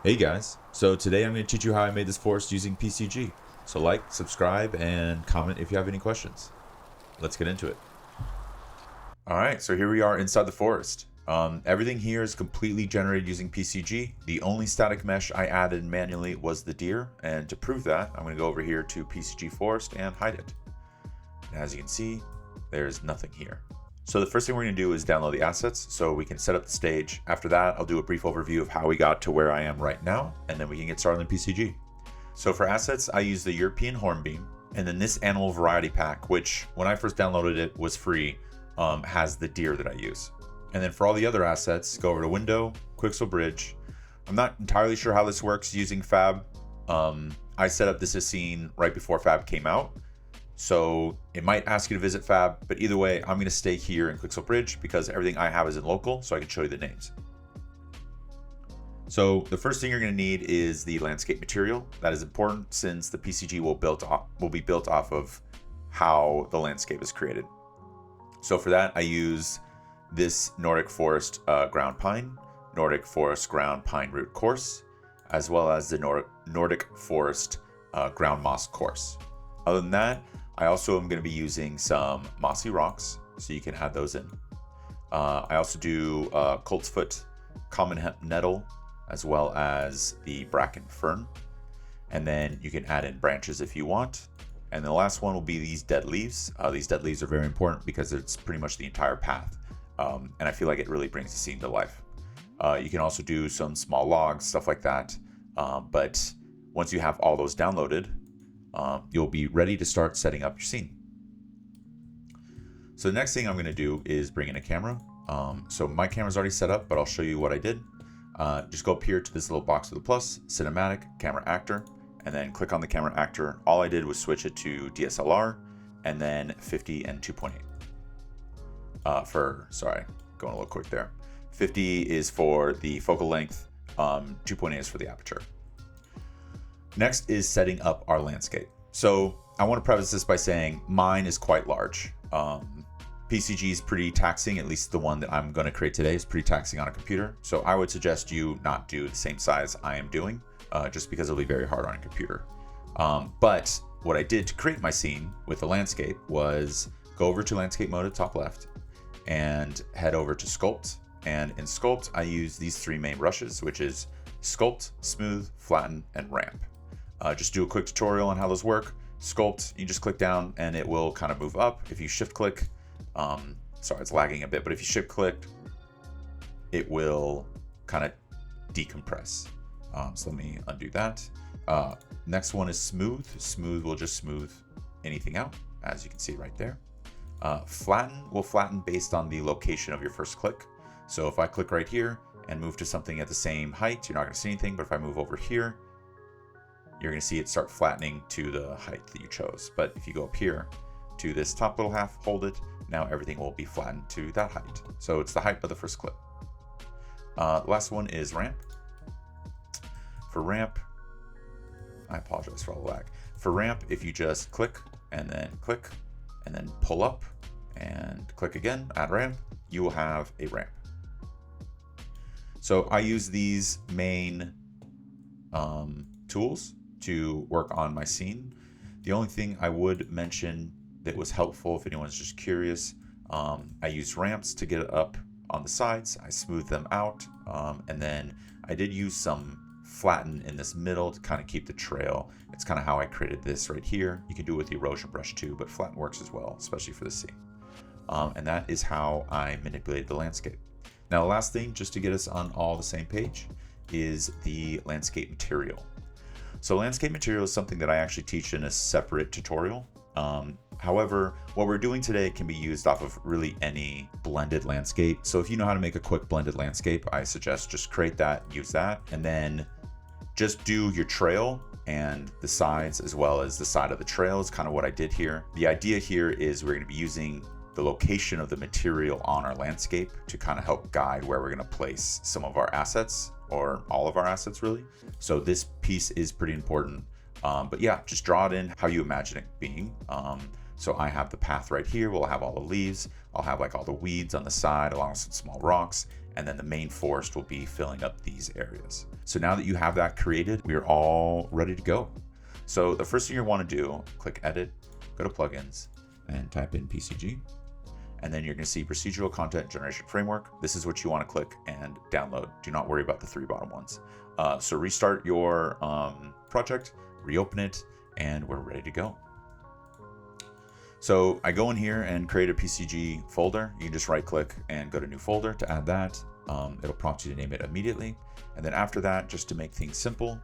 Hey guys, so today I'm going to teach you how I made this forest using PCG. So like, subscribe, and comment if you have any questions. Let's get into it. Alright, so here we are inside the forest. Everything here is completely generated using PCG. The only static mesh I added manually was the deer, and to prove that, I'm going to go over here to PCG Forest and hide it. And as you can see, there's nothing here. So the first thing we're going to do is download the assets so we can set up the stage. After that, I'll do a brief overview of how we got to where I am right now, and then we can get started in PCG. So for assets, I use the European Hornbeam, and then this animal variety pack, which when I first downloaded it was free, has the deer that I use. And then for all the other assets, go over to Window, Quixel Bridge. I'm not entirely sure how this works using Fab. I set up this as scene right before Fab came out. So it might ask you to visit Fab, but either way, I'm going to stay here in Quixel Bridge because everything I have is in local, so I can show you the names. So the first thing you're going to need is the landscape material. That is important since the PCG will be built off of how the landscape is created. So for that, I use this Nordic Forest ground pine, Nordic Forest ground pine root coarse, as well as the Nordic Forest ground moss coarse. Other than that, I also am going to be using some mossy rocks, so you can add those in. I also do colt's foot, common hemp nettle, as well as the bracken fern. And then you can add in branches if you want. And the last one will be these dead leaves. These dead leaves are very important because it's pretty much the entire path. And I feel like it really brings the scene to life. You can also do some small logs, stuff like that. But once you have all those downloaded, you'll be ready to start setting up your scene. So the next thing I'm going to do is bring in a camera. So my camera's already set up, but I'll show you what I did. Just go up here to this little box with a plus, cinematic, camera actor, and then click on the camera actor. All I did was switch it to DSLR and then 50 and 2.8. Sorry, going a little quick there. 50 is for the focal length, 2.8 is for the aperture. Next is setting up our landscape. So I want to preface this by saying mine is quite large. PCG is pretty taxing, at least the one that I'm going to create today is pretty taxing on a computer. So I would suggest you not do the same size I am doing, just because it'll be very hard on a computer. But what I did to create my scene with the landscape was go over to landscape mode at top left and head over to sculpt. And in sculpt, I use these three main brushes, which is sculpt, smooth, flatten, and ramp. Just do a quick tutorial on how those work. Sculpt, you just click down and it will kind of move up. If you shift click, sorry, it's lagging a bit, but if you shift click, it will kind of decompress. So let me undo that. Next one is smooth. Smooth will just smooth anything out, as you can see right there. Flatten will flatten based on the location of your first click. So if I click right here and move to something at the same height, you're not going to see anything, but if I move over here, you're going to see it start flattening to the height that you chose. But if you go up here to this top little half, hold it, now everything will be flattened to that height. So it's the height of the first clip. Last one is ramp. For ramp, I apologize for all the lag. For ramp, if you just click and then pull up and click again, add ramp, you will have a ramp. So I use these main tools to work on my scene. The only thing I would mention that was helpful if anyone's just curious, I used ramps to get it up on the sides. I smoothed them out, and then I did use some flatten in this middle to kind of keep the trail. It's kind of how I created this right here. You can do it with the erosion brush too, but flatten works as well, especially for the scene. And that is how I manipulated the landscape. Now, the last thing, just to get us on all the same page, is the landscape material. So landscape material is something that I actually teach in a separate tutorial. However, what we're doing today can be used off of really any blended landscape. So if you know how to make a quick blended landscape, I suggest just create that, use that, and then just do your trail and the sides as well as the side of the trail is kind of what I did here. The idea here is we're going to be using the location of the material on our landscape to kind of help guide where we're going to place some of our assets, or all of our assets really. So this piece is pretty important. But yeah, just draw it in how you imagine it being. So I have the path right here. We'll have all the leaves. I'll have like all the weeds on the side along with some small rocks, and then the main forest will be filling up these areas. So now that you have that created, we are all ready to go. So the first thing you want to do, click edit, go to plugins, and type in PCG. And then you're going to see procedural content generation framework. This is what you want to click and download. Do not worry about the 3 bottom ones. So restart your project, reopen it, and we're ready to go. So I go in here and create a PCG folder. You can just right click and go to new folder to add that. It'll prompt you to name it immediately. And then after that, just to make things simple,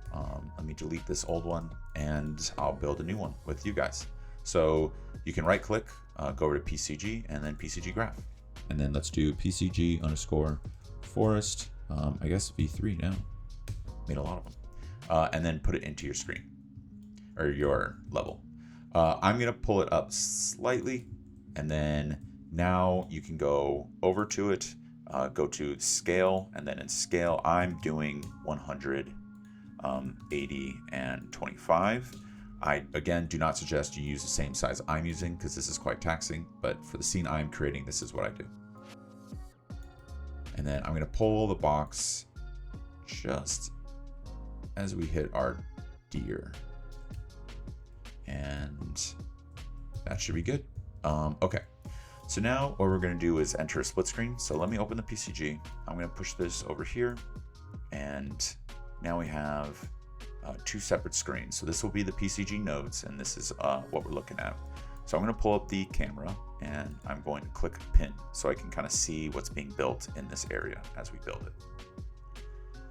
let me delete this old one and I'll build a new one with you guys. So you can right click, go over to PCG and then PCG graph. And then let's do PCG _ forest, I guess V3 now. Made a lot of them. And then put it into your screen or your level. I'm gonna pull it up slightly, and then now you can go over to it, go to scale, and then in scale, I'm doing 100, 80, and 25. I, again, do not suggest you use the same size I'm using because this is quite taxing, but for the scene I'm creating, this is what I do. And then I'm gonna pull the box just as we hit our deer. And that should be good. Okay, so now what we're going to do is enter a split screen. So let me open the PCG. I'm going to push this over here, and now we have 2 separate screens. So this will be the PCG nodes, and this is what we're looking at. So I'm going to pull up the camera, and I'm going to click pin so I can kind of see what's being built in this area as we build it.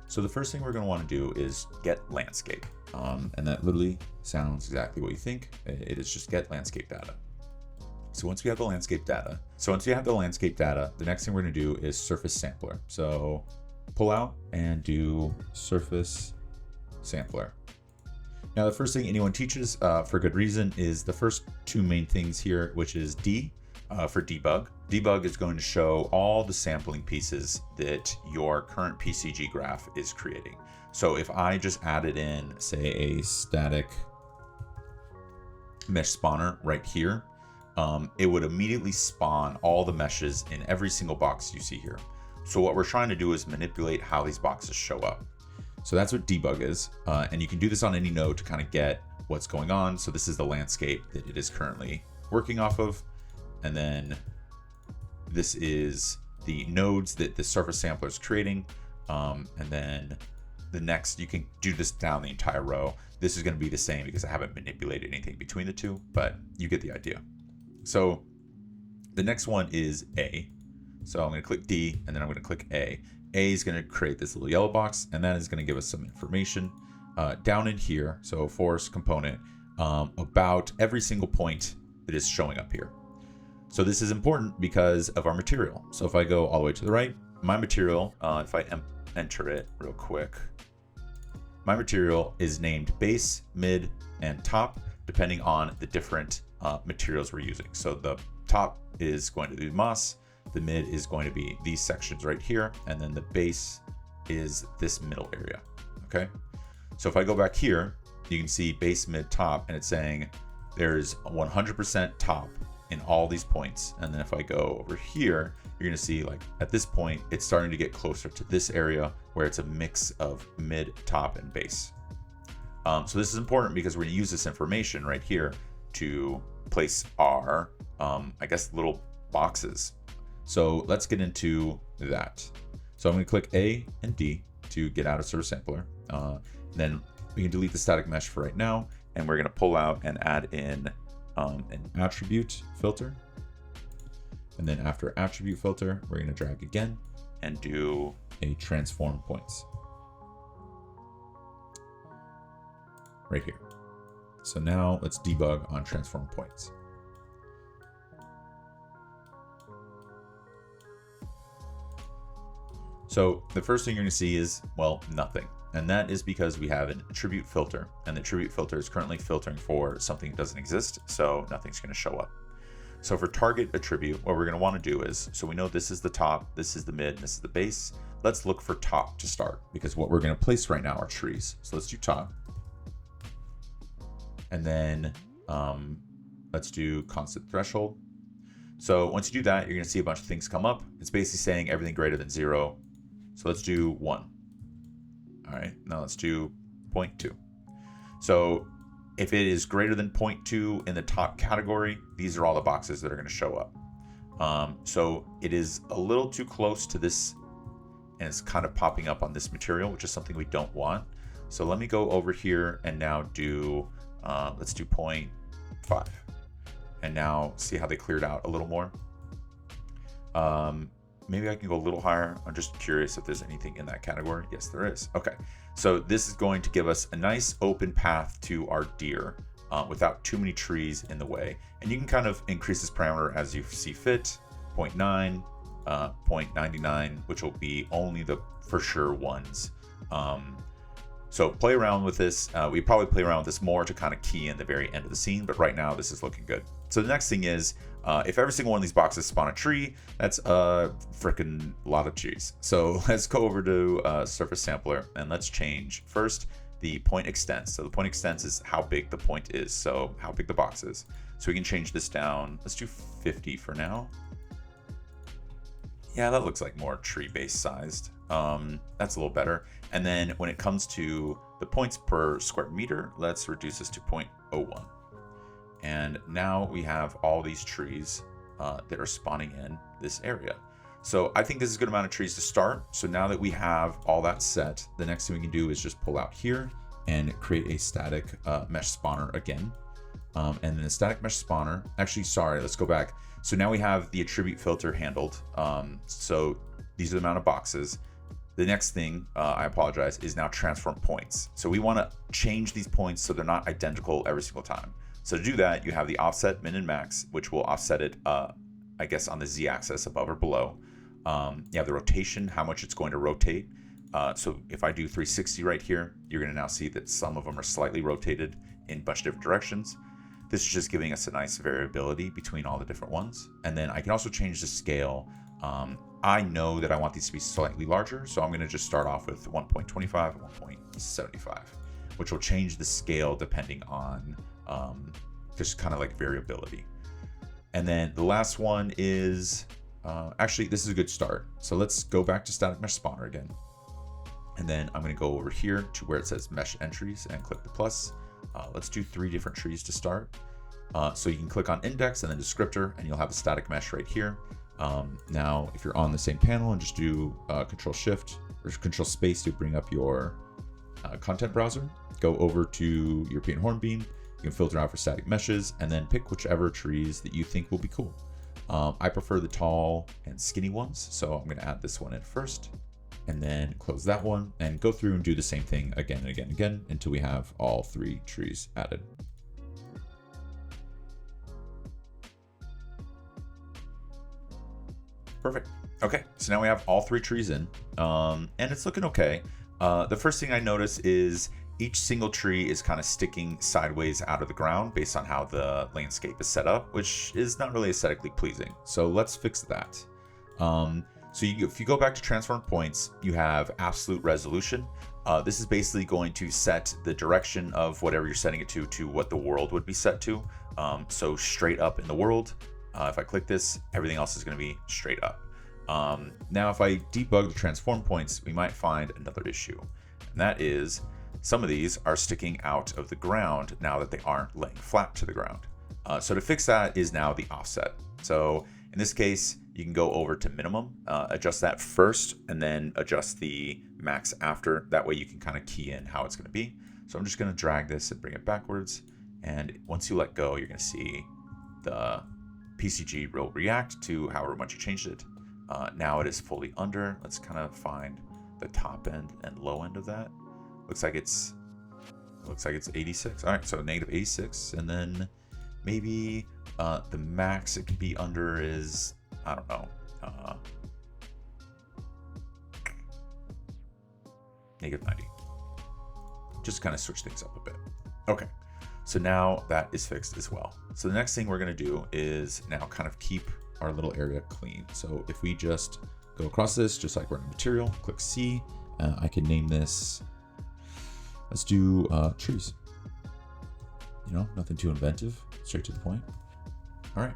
So the first thing we're going to want to do is get landscape. And that literally sounds exactly what you think. It is just get landscape data. So once we have the landscape data, the next thing we're going to do is surface sampler. So pull out and do surface sampler. Now, the first thing anyone teaches for good reason is the first 2 main things here, which is D for debug. Debug is going to show all the sampling pieces that your current PCG graph is creating. So if I just added in, say, a static mesh spawner right here, it would immediately spawn all the meshes in every single box you see here. So what we're trying to do is manipulate how these boxes show up. So that's what debug is. And you can do this on any node to kind of get what's going on. So this is the landscape that it is currently working off of. And then this is the nodes that the surface sampler is creating. And then the next, you can do this down the entire row. This is going to be the same because I haven't manipulated anything between the 2, but you get the idea. So the next one is A. So I'm going to click D, and then I'm going to click A. A is going to create this little yellow box, and that is going to give us some information down in here. So forest component about every single point that is showing up here. So this is important because of our material. So if I go all the way to the right, my material, if I enter it real quick, my material is named base, mid, and top, depending on the different materials we're using. So the top is going to be moss, the mid is going to be these sections right here, and then the base is this middle area, okay? So if I go back here, you can see base, mid, top, and it's saying there's 100% top in all these points. And then if I go over here, you're gonna see like at this point, it's starting to get closer to this area where it's a mix of mid, top, and base. So this is important because we're gonna use this information right here to place our, I guess, little boxes. So let's get into that. So I'm gonna click A and D to get out of surface sampler. Then we can delete the static mesh for right now, and we're gonna pull out and add in an attribute filter. And then after attribute filter, we're going to drag again and do a transform points right here. So now let's debug on transform points. So the first thing you're going to see is, well, nothing. And that is because we have an attribute filter, and the attribute filter is currently filtering for something that doesn't exist, so nothing's going to show up. So for target attribute, what we're going to want to do is, so we know this is the top, this is the mid, this is the base. Let's look for top to start, because what we're going to place right now are trees. So let's do top. And then let's do constant threshold. So once you do that, you're going to see a bunch of things come up. It's basically saying everything greater than 0. So let's do 1. All right, now let's do 0.2. So if it is greater than 0.2 in the top category, these are all the boxes that are going to show up. So it is a little too close to this, and it's kind of popping up on this material, which is something we don't want. So let me go over here and now do, let's do 0.5. And now see how they cleared out a little more. Maybe I can go a little higher. I'm just curious if there's anything in that category. Yes, there is. Okay, so this is going to give us a nice open path to our deer without too many trees in the way. And you can kind of increase this parameter as you see fit. 0.9, 0.99, which will be only the for sure ones. So play around with this. We probably play around with this more to kind of key in the very end of the scene, but right now this is looking good. So the next thing is, if every single one of these boxes spawn a tree, that's a freaking lot of trees. So let's go over to Surface Sampler and let's change first the point extents. So the point extents is how big the point is, so how big the box is. So we can change this down. Let's do 50 for now. Yeah, that looks like more tree-based sized. That's a little better. And then when it comes to the points per square meter, let's reduce this to 0.01. And now we have all these trees that are spawning in this area. So I think this is a good amount of trees to start. So now that we have all that set, the next thing we can do is just pull out here and create a static mesh spawner again. And then the static mesh spawner, actually, sorry, let's go back. So now we have the attribute filter handled. So these are the amount of boxes. The next thing, I apologize, is now transform points. So we want to change these points so they're not identical every single time. So to do that, you have the offset min and max, which will offset it, I guess, on the z-axis above or below. You have the rotation, how much it's going to rotate. So if I do 360 right here, you're going to now see that some of them are slightly rotated in a bunch of different directions. This is just giving us a nice variability between all the different ones. And then I can also change the scale. I know that I want these to be slightly larger, so I'm going to just start off with 1.25 and 1.75, which will change the scale depending on just kind of like variability. And then the last one is, actually, this is a good start. So let's go back to static mesh spawner again. And then I'm going to go over here to where it says mesh entries and click the plus. Let's do 3 different trees to start. So you can click on index and then descriptor, and you'll have a static mesh right here. Now, if you're on the same panel and just do control shift or control space to bring up your content browser, go over to European Hornbeam. You can filter out for static meshes and then pick whichever trees that you think will be cool. I prefer the tall and skinny ones, so I'm going to add this one in first and then close that one and go through and do the same thing again and again and again until we have all 3 trees added. Perfect. Okay, so now we have all 3 trees in, and it's looking okay. The first thing I notice is each single tree is kind of sticking sideways out of the ground based on how the landscape is set up, which is not really aesthetically pleasing. So let's fix that. So if you go back to transform points, you have absolute resolution. This is basically going to set the direction of whatever you're setting it to what the world would be set to. So straight up in the world, if I click this, everything else is going to be straight up. Now, if I debug the transform points, we might find another issue. And that is some of these are sticking out of the ground now that they aren't laying flat to the ground. So to fix that is now the offset. So in this case, you can go over to minimum, adjust that first, and then adjust the max after. That way you can kind of key in how it's going to be. So I'm just going to drag this and bring it backwards. And once you let go, you're going to see the PCG will react to however much you changed it. Now it is fully under. Let's kind of find the top end and low end of that. Looks like it's 86. All right, so negative 86, and then maybe the max it can be under is, I don't know, negative 90. Just kind of switch things up a bit. Okay, so now that is fixed as well. So the next thing we're going to do is now kind of keep our little area clean. So if we just go across this, just like we're in material, click C, I can name this, let's do trees. You know, nothing too inventive, straight to the point. All right.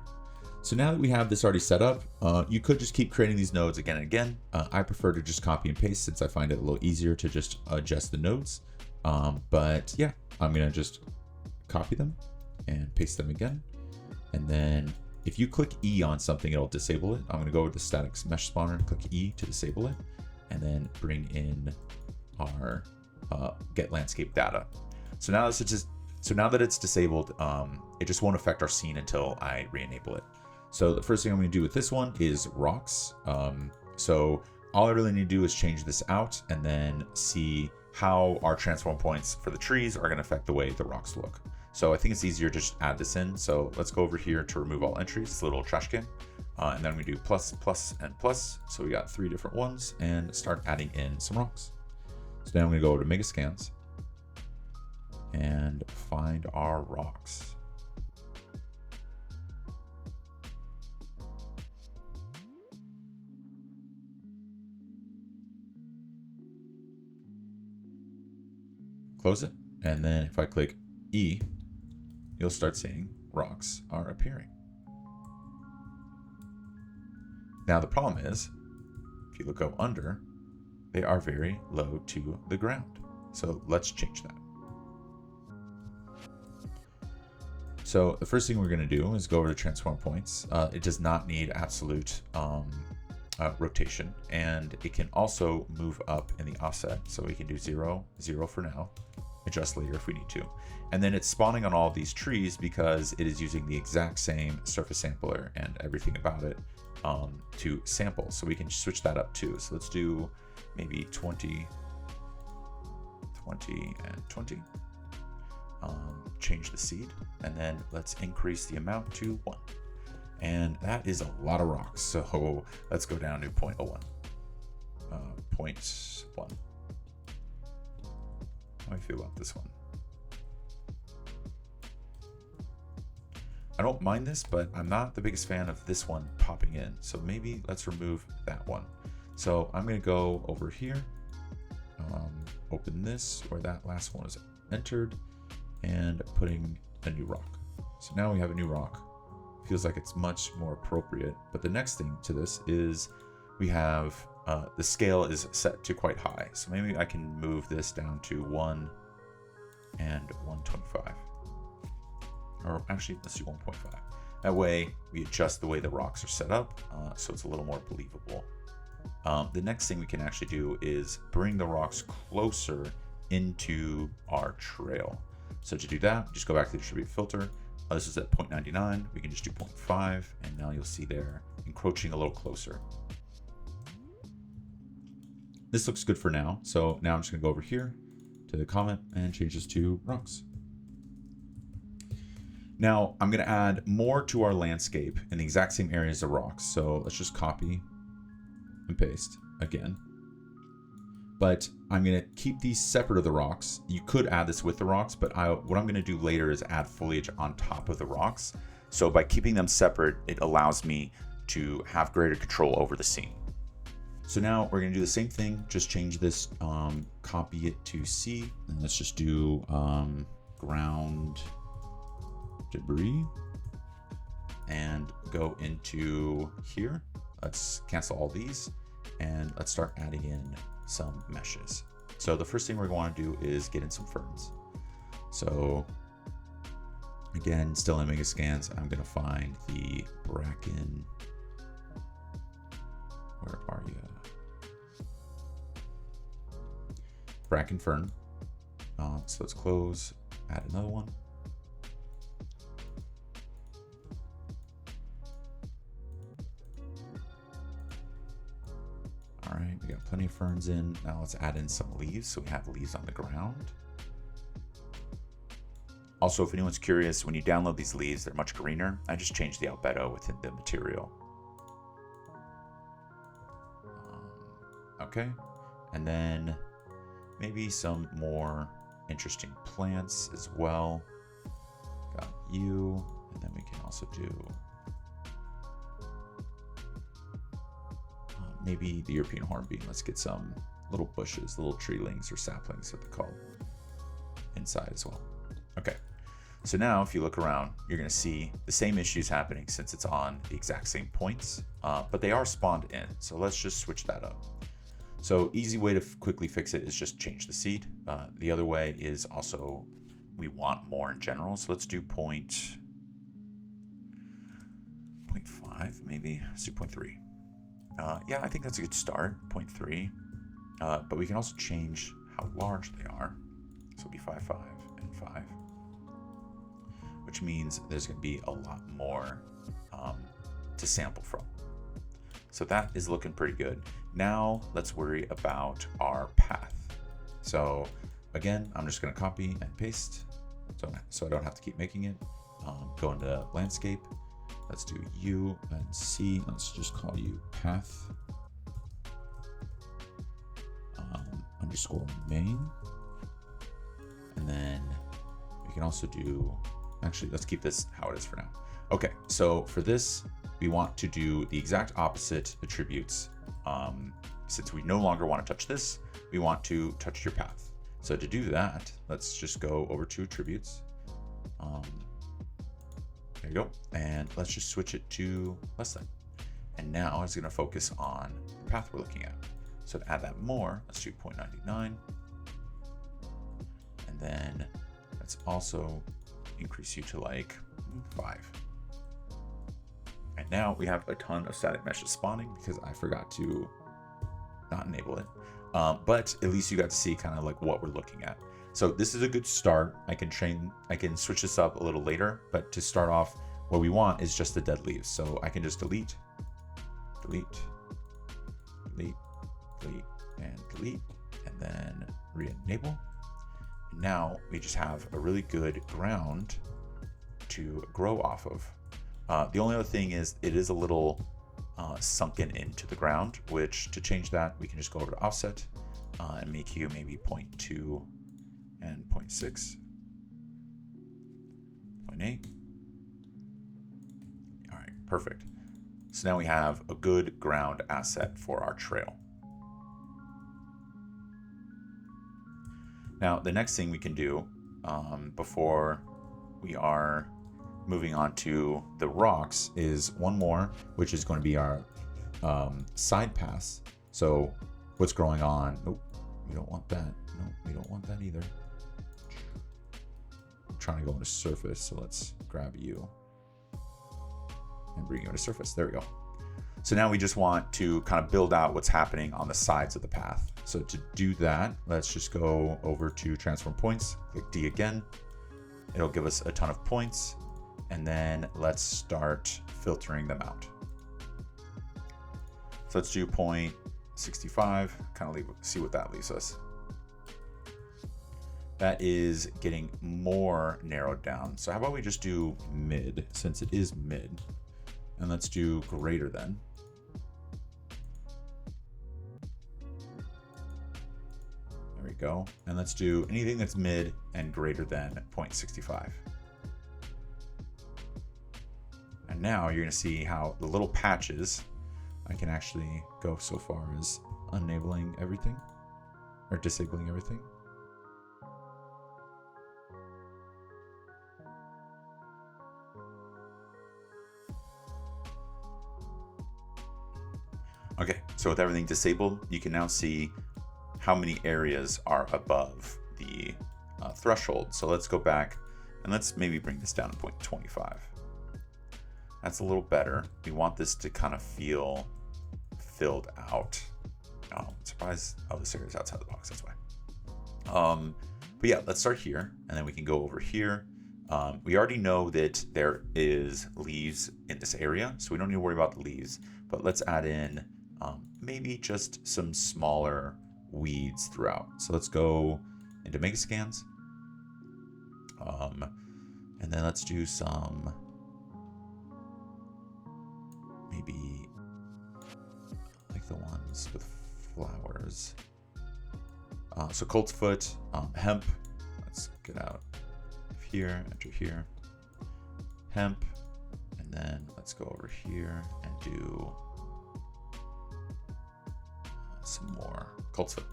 So now that we have this already set up, you could just keep creating these nodes again and again. I prefer to just copy and paste since I find it a little easier to just adjust the nodes. But yeah, I'm gonna just copy them and paste them again. And then if you click E on something, it'll disable it. I'm gonna go with the static mesh spawner and click E to disable it, and then bring in our get landscape data. So now that it's disabled, it just won't affect our scene until I re-enable it. So the first thing I'm going to do with this one is rocks. So all I really need to do is change this out and then see how our transform points for the trees are going to affect the way the rocks look. So I think it's easier to just add this in. So let's go over here to remove all entries, this little trash can. And then we do plus, plus, and plus. So we got 3 different ones and start adding in some rocks. So now I'm going to go over to Mega Scans and find our rocks. Close it, and then if I click E, you'll start seeing rocks are appearing. Now the problem is, if you look up under, they are very low to the ground. So let's change that. So the first thing we're going to do is go over to transform points. It does not need absolute rotation, and it can also move up in the offset. So we can do 0, 0 for now, adjust later if we need to. And then it's spawning on all these trees because it is using the exact same surface sampler and everything about it to sample. So we can switch that up too. So let's do maybe 20, 20, and 20. Change the seed, and then let's increase the amount to 1. And that is a lot of rocks. So let's go down to 0.01. 0.1. How do I feel about this one? I don't mind this, but I'm not the biggest fan of this one popping in. So maybe let's remove that one. So I'm going to go over here, open this where that last one was entered, and putting a new rock. So now we have a new rock. Feels like it's much more appropriate. But the next thing to this is we have the scale is set to quite high. So maybe I can move this down to 1 and 125. Or actually, let's do 1.5. That way we adjust the way the rocks are set up, so it's a little more believable. The next thing we can actually do is bring the rocks closer into our trail. So to do that, just go back to the distribute filter. This is at 0.99. We can just do 0.5, and now you'll see they're encroaching a little closer. This looks good for now. So now I'm just gonna go over here to the comment and change this to rocks. Now I'm gonna add more to our landscape in the exact same areas of rocks. So let's just copy and paste again. But I'm going to keep these separate of the rocks. You could add this with the rocks, but what I'm going to do later is add foliage on top of the rocks. So by keeping them separate, it allows me to have greater control over the scene. So now we're going to do the same thing, just change this, copy it to C, and let's just do ground debris, and go into here. Let's cancel all these, and let's start adding in some meshes. So the first thing we're going to do is get in some ferns. So again, still in Mega Scans, I'm going to find the bracken. Where are you? Bracken fern. So let's close, add another one. All right, we got plenty of ferns in. Now let's add in some leaves. So we have leaves on the ground. Also, if anyone's curious, when you download these leaves, they're much greener. I just changed the albedo within the material. Okay, and then maybe some more interesting plants as well. Got you, and then we can also do maybe the European hornbeam. Let's get some little bushes, little treelings or saplings, what they're called, inside as well. Okay, So now if you look around, you're going to see the same issues happening since it's on the exact same points, but they are spawned in. So let's just switch that up. So easy way to quickly fix it is just change the seed. The other way is also we want more in general. So let's do 0.5 maybe. Let's do 0.3. Yeah, I think that's a good start, 0.3. But we can also change how large they are. So it'll be 5, 5, and 5. Which means there's going to be a lot more to sample from. So that is looking pretty good. Now let's worry about our path. So again, I'm just going to copy and paste so I don't have to keep making it. Go into landscape. Let's do U and C. Let's just call you path underscore main. And then we can also do, actually, let's keep this how it is for now. Okay, so for this, we want to do the exact opposite attributes. Since we no longer want to touch this, we want to touch your path. So to do that, let's just go over to attributes. There you go. And let's just switch it to less than. And now it's going to focus on the path we're looking at. So to add that more, let's do 0.99. And then let's also increase you to like 5. And now we have a ton of static meshes spawning because I forgot to not enable it. But at least you got to see kind of like what we're looking at. So this is a good start. I can switch this up a little later, but to start off, what we want is just the dead leaves. So I can just delete, delete, delete, delete, and delete, and then re-enable. Now we just have a really good ground to grow off of. The only other thing is it is a little sunken into the ground, which to change that, we can just go over to offset and make you maybe 0.2 and 0.6, 0.8. All right, perfect. So now we have a good ground asset for our trail. Now, the next thing we can do before we are moving on to the rocks is one more, which is going to be our side pass. So what's growing on? Nope, we don't want that. Nope, we don't want that either. I'm trying to go into surface, so let's grab you and bring you into surface. There we go. So now we just want to kind of build out what's happening on the sides of the path. So to do that, let's just go over to transform points, click D again. It'll give us a ton of points. And then let's start filtering them out. So let's do 0.65, kind of see what that leaves us. That is getting more narrowed down. So how about we just do mid, since it is mid, and let's do greater than. There we go. And let's do anything that's mid and greater than 0.65. And now you're going to see how the little patches, I can actually go so far as enabling everything or disabling everything. Okay, so with everything disabled, you can now see how many areas are above the threshold. So let's go back and let's maybe bring this down to 0.25. That's a little better. We want this to kind of feel filled out. Oh, I'm surprised. Oh, this area is outside the box. That's why. But yeah, let's start here, and then we can go over here. We already know that there is leaves in this area, so we don't need to worry about the leaves. But let's add in maybe just some smaller weeds throughout. So let's go into Mega Scans, and then let's do some. Maybe like the ones with flowers. So colt's foot, hemp. Let's get out of here, enter here. Hemp, and then let's go over here and do some more colt's foot.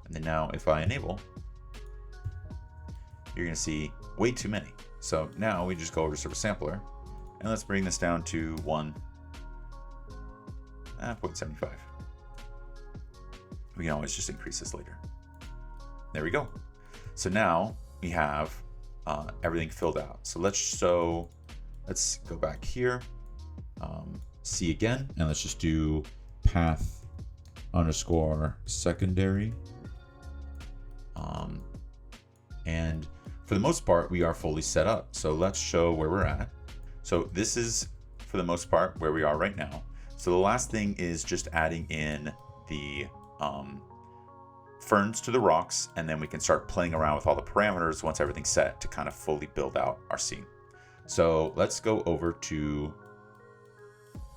And then now if I enable, you're gonna see way too many. So now we just go over to Surface Sampler, and let's bring this down to 0.75. We can always just increase this later. There we go. So now we have everything filled out. So let's go back here, C again, and let's just do path underscore secondary. And for the most part, we are fully set up. So let's show where we're at. So this is, for the most part, where we are right now. So the last thing is just adding in the ferns to the rocks, and then we can start playing around with all the parameters once everything's set to kind of fully build out our scene. So let's go over to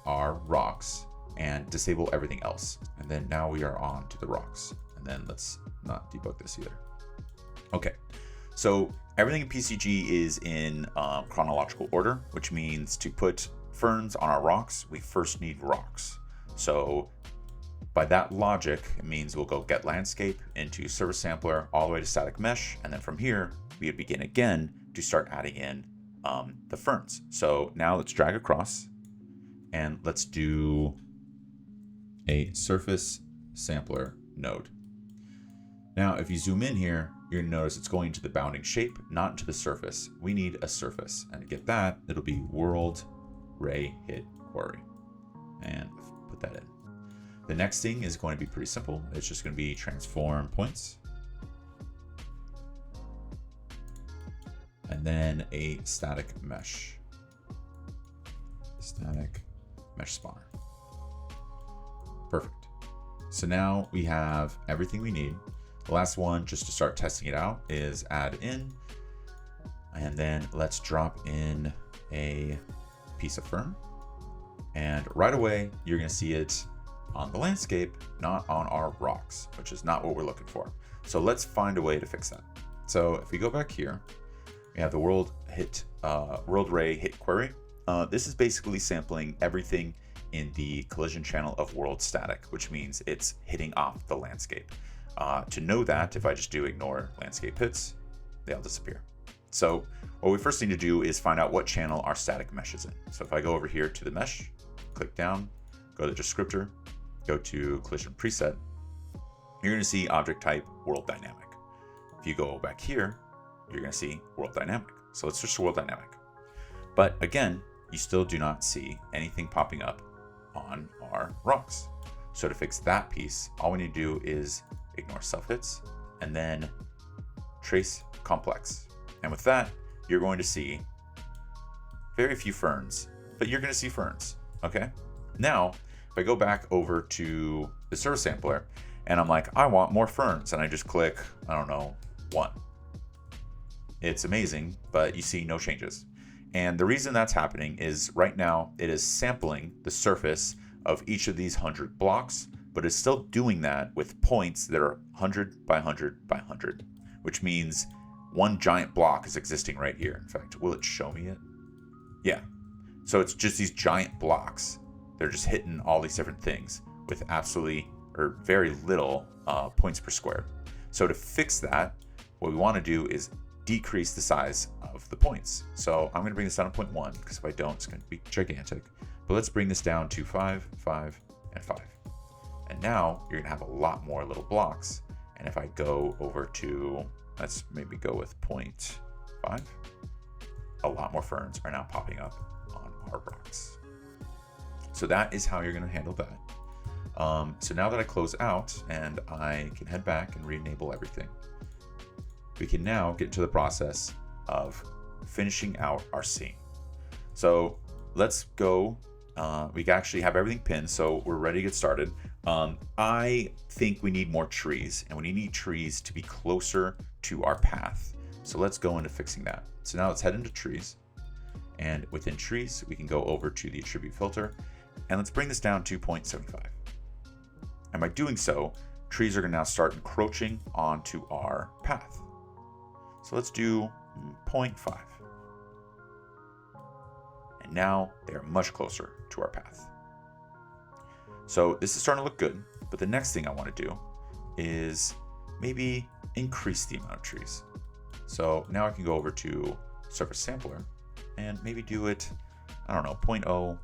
our rocks and disable everything else. And then now we are on to the rocks. And then let's not debug this either. Okay, so everything in PCG is in chronological order, which means to put ferns on our rocks, we first need rocks. So by that logic, it means we'll go get landscape into Surface Sampler all the way to static mesh. And then from here, we would begin again to start adding in the ferns. So now let's drag across and let's do a Surface Sampler node. Now, if you zoom in here, you're gonna notice it's going to the bounding shape, not into the surface. We need a surface, and to get that, it'll be world ray hit query, and put that in. The next thing is going to be pretty simple. It's just going to be transform points, and then a static mesh spawner. Perfect. So now we have everything we need. The last one, just to start testing it out, is add in, and then let's drop in a piece of fern, and right away you're going to see it on the landscape, not on our rocks, which is not what we're looking for. So let's find a way to fix that. So if we go back here, we have the world ray hit query. This is basically sampling everything in the collision channel of world static, which means it's hitting off the landscape. To know that, if I just do ignore landscape hits, they'll disappear. So what we first need to do is find out what channel our static mesh is in. So if I go over here to the mesh, click down, go to descriptor, go to collision preset, you're going to see object type world dynamic. If you go back here, you're going to see world dynamic. So let's switch to world dynamic. But again, you still do not see anything popping up on our rocks. So to fix that piece, all we need to do is ignore self hits and then trace complex. And with that, you're going to see very few ferns, but you're going to see ferns. Okay. Now, if I go back over to the Surface Sampler and I'm like, I want more ferns, and I just click, I don't know, 1. It's amazing, but you see no changes. And the reason that's happening is right now it is sampling the surface of each of these 100 blocks, but it's still doing that with points that are 100 by 100 by 100, which means one giant block is existing right here. In fact, will it show me it? Yeah. So it's just these giant blocks. They're just hitting all these different things with absolutely or very little points per square. So to fix that, what we want to do is decrease the size of the points. So I'm going to bring this down to 0.1 because if I don't, it's going to be gigantic. But let's bring this down to 5, 5, and 5. And now you're going to have a lot more little blocks. And if I go over to, let's maybe go with 0.5, a lot more ferns are now popping up on our rocks. So that is how you're going to handle that. So now that I close out and I can head back and re-enable everything, we can now get into the process of finishing out our scene. So let's go. We actually have everything pinned, so we're ready to get started. I think we need more trees, and we need trees to be closer to our path. So let's go into fixing that. So now let's head into trees, and within trees, we can go over to the attribute filter, and let's bring this down to 0.75. And by doing so, trees are going to now start encroaching onto our path. So let's do 0.5. And now they are much closer to our path. So this is starting to look good, but the next thing I want to do is maybe increase the amount of trees. So now I can go over to surface sampler and maybe do it, I don't know, 0.015.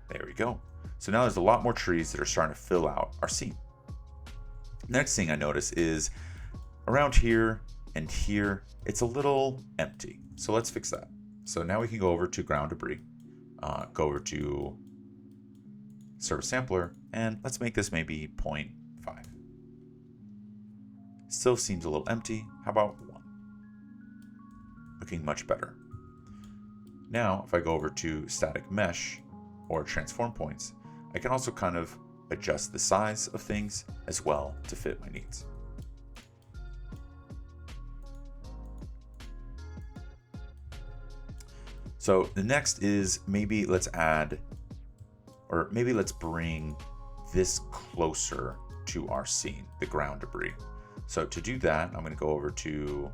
There we go. So now there's a lot more trees that are starting to fill out our scene. Next thing I notice is around here and here, it's a little empty. So let's fix that. So now we can go over to ground debris, go over to surface sampler, and let's make this maybe 0.5. Still seems a little empty. How about 1? Looking much better. Now, if I go over to static mesh or transform points, I can also kind of adjust the size of things as well to fit my needs. So the next is maybe let's add, or maybe let's bring this closer to our scene, the ground debris. So to do that, I'm going to go over to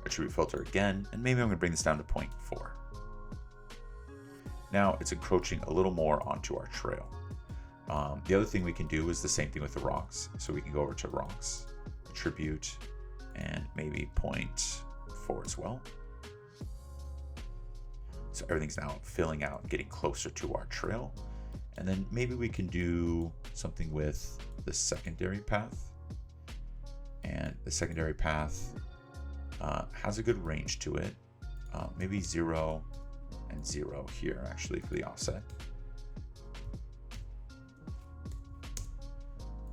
attribute filter again, and maybe I'm going to bring this down to 0.4. Now it's encroaching a little more onto our trail. The other thing we can do is the same thing with the rocks. So we can go over to rocks, attribute, and maybe 0.4 as well. So everything's now filling out and getting closer to our trail. And then maybe we can do something with the secondary path. And the secondary path has a good range to it. Maybe 0 and 0 here actually for the offset.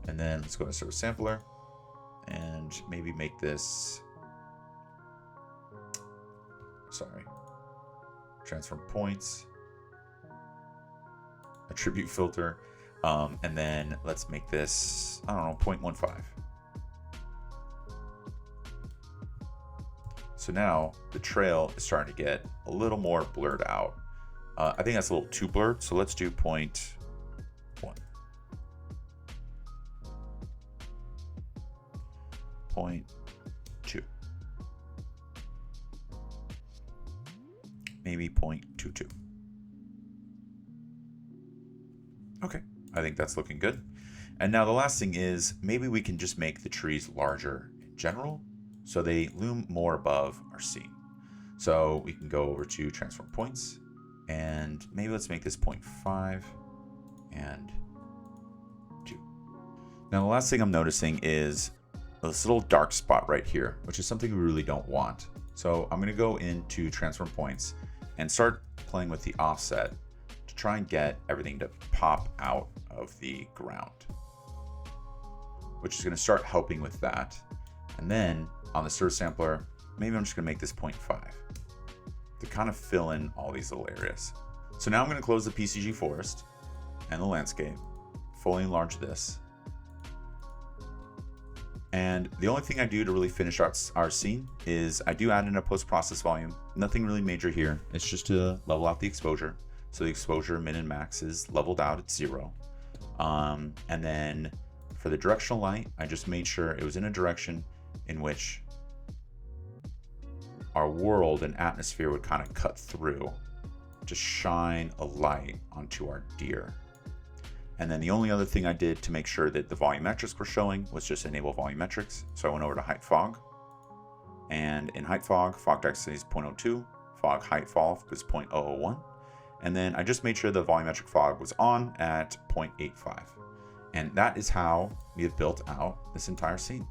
And then let's go to surface sampler and maybe make this, transform points, attribute filter, and then let's make this, I don't know, 0.15. So now the trail is starting to get a little more blurred out. I think that's a little too blurred, so let's do 0.1. Point 2. Maybe 0.22. Okay, I think that's looking good. And now the last thing is maybe we can just make the trees larger in general so they loom more above our scene. So we can go over to transform points and maybe let's make this 0.5 and 2. Now the last thing I'm noticing is this little dark spot right here, which is something we really don't want. So I'm going to go into transform points and start playing with the offset to try and get everything to pop out of the ground, which is going to start helping with that. And then on the surface sampler, maybe I'm just going to make this 0.5 to kind of fill in all these little areas. So now I'm going to close the PCG forest and the landscape, fully enlarge this. And the only thing I do to really finish our scene is I do add in a post-process volume. Nothing really major here. It's just to level out the exposure. So the exposure min and max is leveled out at 0. And then for the directional light, I just made sure it was in a direction in which our world and atmosphere would kind of cut through to shine a light onto our deer. And then the only other thing I did to make sure that the volumetrics were showing was just enable volumetrics. So I went over to height fog, and in height fog density is 0.02, fog height fog is 0.001. And then I just made sure the volumetric fog was on at 0.85. And that is how we have built out this entire scene.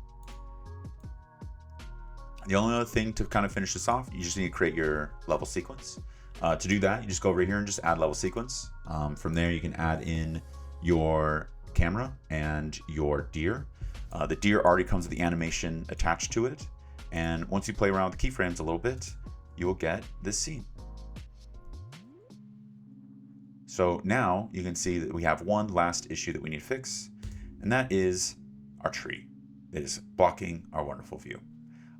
The only other thing to kind of finish this off, you just need to create your level sequence. To do that, you just go over here and just add level sequence. From there, you can add in your camera and your deer. The deer already comes with the animation attached to it. And once you play around with the keyframes a little bit, you will get this scene. So now you can see that we have one last issue that we need to fix, and that is our tree that is blocking our wonderful view.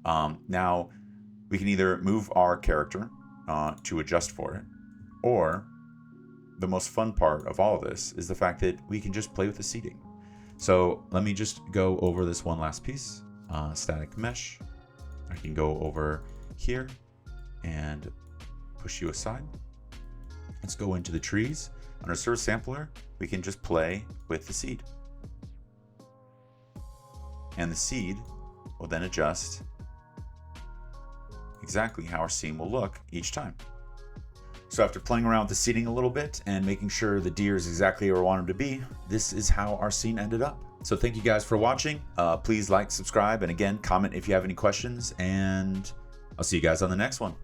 Now we can either move our character to adjust for it, or the most fun part of all of this is the fact that we can just play with the seating. So let me just go over this one last piece, static mesh. I can go over here and push you aside. Let's go into the trees. Under surface sampler, we can just play with the seed. And the seed will then adjust exactly how our scene will look each time. So after playing around with the seating a little bit and making sure the deer is exactly where we want him to be, this is how our scene ended up. So thank you guys for watching. Please like, subscribe, and again, comment if you have any questions, and I'll see you guys on the next one.